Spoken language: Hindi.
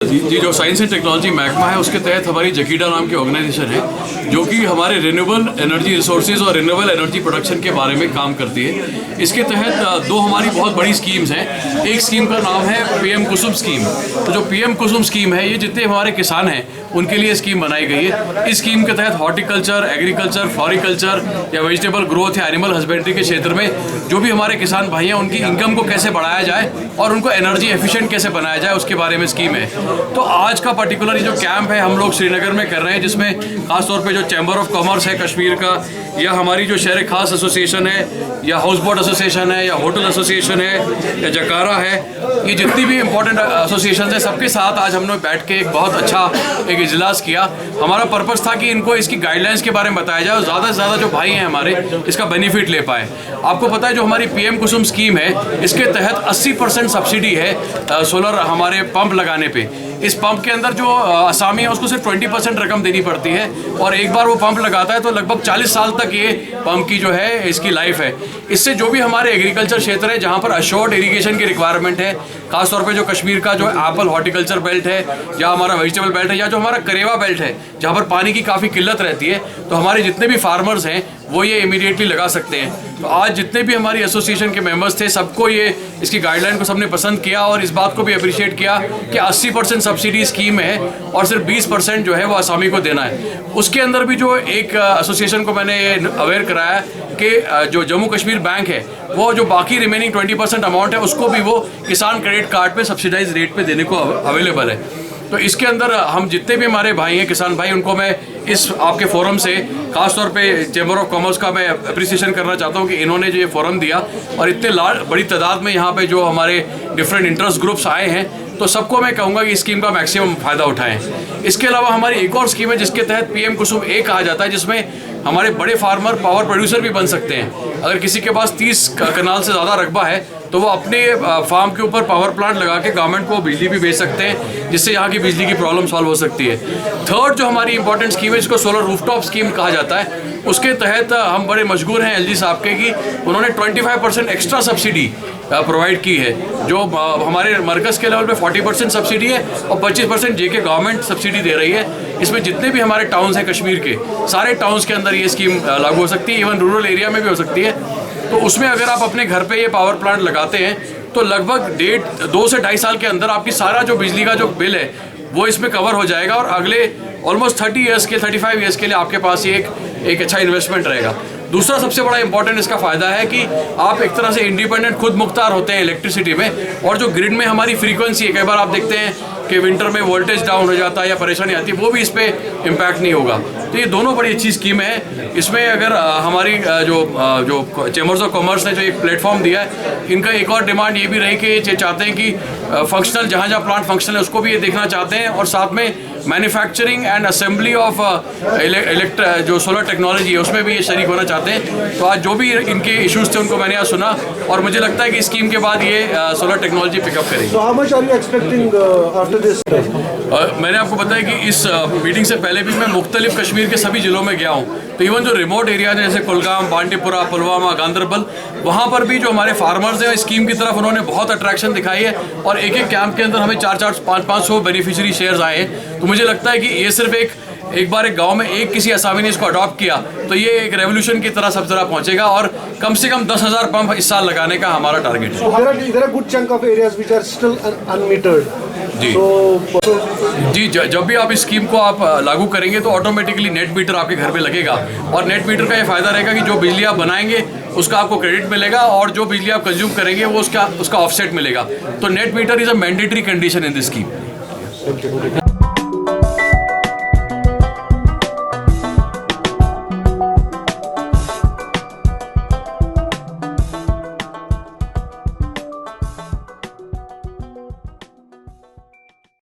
जी, जो साइंस एंड टेक्नोलॉजी महकमा है उसके तहत हमारी जकीडा नाम की ऑर्गेनाइजेशन है जो कि हमारे रिन्यूएबल एनर्जी रिसोर्सेज और रिन्यूएबल एनर्जी प्रोडक्शन के बारे में काम करती है। इसके तहत दो हमारी बहुत बड़ी स्कीम्स हैं। एक स्कीम का नाम है पीएम कुसुम स्कीम। तो जो पीएम कुसुम स्कीम है, ये जितने हमारे किसान हैं उनके लिए स्कीम बनाई गई है। इस स्कीम के तहत हॉर्टिकल्चर, एग्रीकल्चर, फ्लोरिकल्चर या वेजिटेबल ग्रोथ या एनिमल हस्बेंड्री के क्षेत्र में जो भी हमारे किसान भाई हैं उनकी इनकम को कैसे बढ़ाया जाए और उनको एनर्जी एफिशिएंट कैसे बनाया जाए उसके बारे में स्कीम है। तो आज का पर्टिकुलर जो कैंप है हम लोग श्रीनगर में कर रहे हैं, जिसमें खासतौर पे जो चैम्बर ऑफ कॉमर्स है कश्मीर का, या हमारी जो शहर खास एसोसिएशन है, या हाउस बोट एसोसिएशन है, या होटल एसोसिएशन है, या जकारा है, ये जितनी भी इंपॉर्टेंट एसोसिएशन है सबके साथ आज हमने बैठ के एक बहुत अच्छा एक इजलास किया। हमारा पर्पस था कि इनको इसकी गाइडलाइंस के बारे में बताया जाए और ज़्यादा से ज़्यादा जो भाई हैं हमारे इसका बेनिफिट ले पाए। आपको पता है जो हमारी पीएम कुसुम स्कीम है इसके तहत 80% सब्सिडी है सोलर हमारे पंप लगाने पे। इस पंप के अंदर जो असामी है उसको सिर्फ 20% रकम देनी पड़ती है और एक बार वो पंप लगाता है तो लगभग 40 साल तक ये पंप की जो है इसकी लाइफ है। इससे जो भी हमारे एग्रीकल्चर क्षेत्र है जहाँ पर अश्योर्ड इरिगेशन की रिक्वायरमेंट है, खासतौर पे जो कश्मीर का जो एप्पल हॉर्टिकल्चर बेल्ट है या हमारा वेजिटेबल बेल्ट है या जो हमारा करेवा बेल्ट है जहाँ पर पानी की काफ़ी किल्लत रहती है, तो हमारे जितने भी फार्मर्स हैं वो ये इमीडिएटली लगा सकते हैं। तो आज जितने भी हमारी एसोसिएशन के मेंबर्स थे सबको ये इसकी गाइडलाइन को सबने पसंद किया और इस बात को भी अप्रिशिएट किया कि 80% सब्सिडी स्कीम है और सिर्फ 20% जो है वो आसामी को देना है। उसके अंदर भी जो एक एसोसिएशन को मैंने अवेयर कराया कि जो जम्मू कश्मीर बैंक है वो जो बाकी रिमेनिंग 20% अमाउंट है उसको भी वो किसान क्रेडिट कार्ड पे सब्सिडाइज रेट पे देने को अवेलेबल है। तो इसके अंदर हम जितने भी हमारे भाई हैं किसान भाई उनको मैं इस आपके फोरम से खासतौर पे चैम्बर ऑफ कॉमर्स का मैं अप्रिसिएशन करना चाहता हूँ कि इन्होंने जो ये फोरम दिया और इतने बड़ी तादाद में यहाँ पे जो हमारे डिफरेंट इंटरेस्ट ग्रुप्स आए हैं, तो सबको मैं कहूँगा कि इस स्कीम का मैक्सिमम फ़ायदा उठाएं। इसके अलावा हमारी एक और स्कीम है जिसके तहत पीएम कुसुम ए कहा जाता है, जिसमें हमारे बड़े फार्मर पावर प्रोड्यूसर भी बन सकते हैं। अगर किसी के पास 30 कनाल से ज़्यादा रकबा है तो वो अपने फार्म के ऊपर पावर प्लांट लगा के गवर्नमेंट को बिजली भी बेच सकते हैं, जिससे यहाँ की बिजली की प्रॉब्लम सॉल्व हो सकती है। थर्ड जो हमारी इंपॉर्टेंट स्कीम है जिसको सोलर रूफटॉप स्कीम कहा जाता है, उसके तहत हम बड़े मशहूर हैं एलजी साहब के कि उन्होंने 25% एक्स्ट्रा सब्सिडी प्रोवाइड की है। जो हमारे मरकज़ के लेवल पे 40% सब्सिडी है और 25% जेके गवर्नमेंट सब्सिडी दे रही है। इसमें जितने भी हमारे टाउन्स हैं कश्मीर के, सारे टाउन्स के अंदर ये स्कीम लागू हो सकती है, इवन रूरल एरिया में भी हो सकती है। तो उसमें अगर आप अपने घर पे ये पावर प्लांट लगाते हैं तो लगभग 2 से 2.5 साल के अंदर आपकी सारा जो बिजली का जो बिल है वो इसमें कवर हो जाएगा और अगले ऑलमोस्ट 35 ईयर्स के लिए आपके पास ये एक अच्छा इन्वेस्टमेंट रहेगा। दूसरा सबसे बड़ा इंपॉर्टेंट इसका फ़ायदा है कि आप एक तरह से इंडिपेंडेंट खुद मुख्तार होते हैं इलेक्ट्रिसिटी में, और जो ग्रिड में हमारी फ्रीक्वेंसी है, कई बार आप देखते हैं कि विंटर में वोल्टेज डाउन हो जाता है या परेशानी आती है, वो भी इस पर इम्पैक्ट नहीं होगा। तो ये दोनों बड़ी अच्छी स्कीम है। इसमें अगर हमारी जो चैम्बर्स ऑफ कॉमर्स ने जो एक प्लेटफॉर्म दिया है, इनका एक और डिमांड ये भी रही कि ये चाहते हैं कि फंक्शनल जहाँ प्लांट फंक्शनल है उसको भी ये देखना चाहते हैं, और साथ में मैन्युफैक्चरिंग एंड असेंबली ऑफ जो सोलर टेक्नोलॉजी है उसमें भी ये शरीक होना चाहते हैं। तो आज जो भी इनके इश्यूज थे उनको मैंने यहाँ सुना और मुझे लगता है कि स्कीम के बाद ये सोलर टेक्नोलॉजी पिकअप करेगी। So how much are you expecting after this? मैंने आपको बताया कि इस मीटिंग से पहले भी मैं मुख्तलिफ कश्मीर के सभी ज़िलों में गया हूँ। तो इवन जो रिमोट एरिया है जैसे कुलगाम, बांडीपुरा, पुलवामा, गांदरबल, वहाँ पर भी जो हमारे फार्मर्स हैं स्कीम की तरफ उन्होंने बहुत अट्रैक्शन दिखाई है और एक कैंप के अंदर हमें 400-500 बेनिफिशियरी शेयर्स आए हैं। तो मुझे लगता है कि ये सिर्फ एक बार एक गांव में एक किसी असामी ने इसको अडॉप्ट किया तो ये एक रेवोल्यूशन की तरह सब जगह पहुंचेगा और कम से कम 10,000 पंप इस साल लगाने का हमारा टारगेट है। There are good chunk of areas which are still unmetered. जी जी, जब भी आप इस स्कीम को आप लागू करेंगे तो ऑटोमेटिकली नेट मीटर आपके घर पे लगेगा और नेट मीटर का ये फायदा रहेगा कि जो बिजली आप बनाएंगे उसका आपको क्रेडिट मिलेगा और जो बिजली आप कंज्यूम करेंगे वो उसका ऑफसेट मिलेगा। तो net metre is a mandatory condition in this scheme.